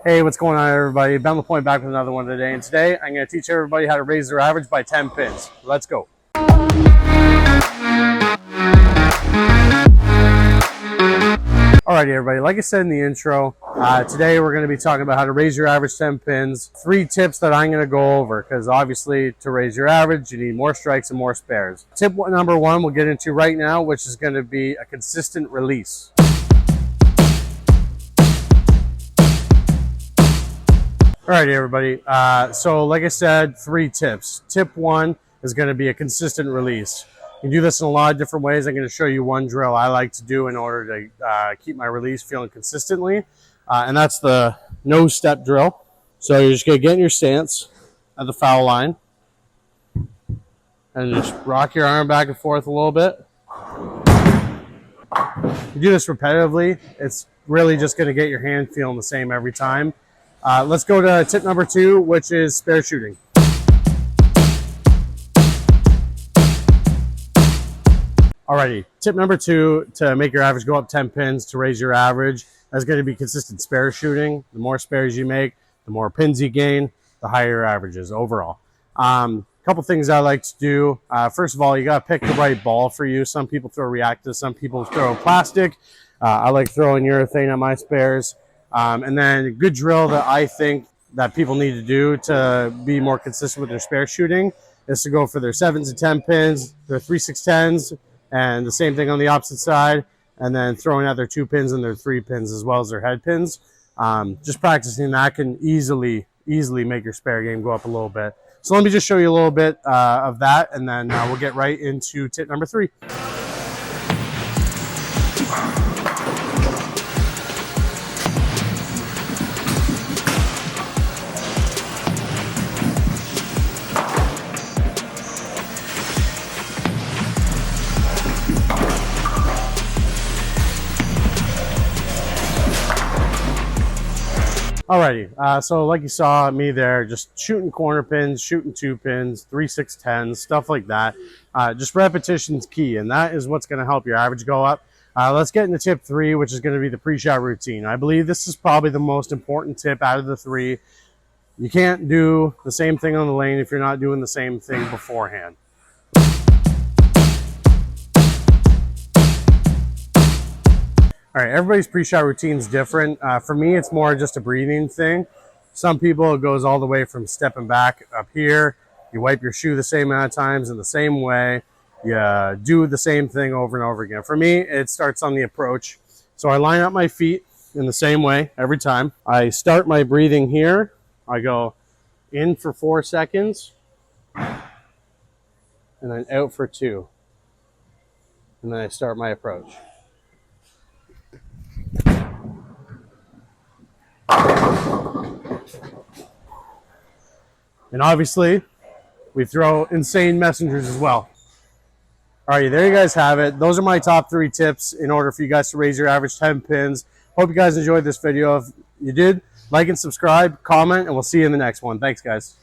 Hey, what's going on, everybody? Ben Lapointe back with another one today. And today, I'm going to teach everybody how to raise their average by 10 pins. Let's go. Alrighty, everybody. Like I said in the intro, today we're going to be talking about how to raise your average 10 pins. 3 tips that I'm going to go over because obviously to raise your average, you need more strikes and more spares. Tip number 1 we'll get into right now, which is going to be a consistent release. Alrighty, everybody. So like I said, 3 tips. Tip 1 is going to be a consistent release. You can do this in a lot of different ways. I'm going to show you one drill I like to do in order to keep my release feeling consistently, and that's the no step drill. So you're just going to get in your stance at the foul line and just rock your arm back and forth a little bit. You do this repetitively. It's really just going to get your hand feeling the same every time. Let's go to tip number 2, which is spare shooting. Alrighty, tip number 2 to make your average go up 10 pins to raise your average is going to be consistent spare shooting. The more spares you make, the more pins you gain, the higher your average is overall. Couple things I like to do. First of all, you got to pick the right ball for you. Some people throw reactive, some people throw plastic. I like throwing urethane at my spares. And then a good drill that I think that people need to do to be more consistent with their spare shooting is to go for their 7s and 10 pins, their 3/6-10s, and the same thing on the opposite side, and then throwing out their 2 pins and their 3 pins as well as their head pins. Just practicing that can easily make your spare game go up a little bit. So let me just show you a little bit of that, and then we'll get right into tip number 3. Alrighty, so like you saw me there, just shooting corner pins, shooting 2 pins, 3/6-10s, stuff like that. Just repetition's key, and that is what's going to help your average go up. Let's get into tip 3, which is going to be the pre-shot routine. I believe this is probably the most important tip out of the 3. You can't do the same thing on the lane if you're not doing the same thing beforehand. All right, everybody's pre-shot routine is different. For me, it's more just a breathing thing. Some people, it goes all the way from stepping back up here. You wipe your shoe the same amount of times in the same way. You do the same thing over and over again. For me, it starts on the approach. So I line up my feet in the same way every time. I start my breathing here. I go in for 4 seconds, and then out for 2. And then I start my approach. And obviously, we throw insane messengers as well. All right, there you guys have it. Those are my top 3 tips in order for you guys to raise your average 10 pins. Hope you guys enjoyed this video. If you did, like and subscribe, comment, and we'll see you in the next one. Thanks, guys.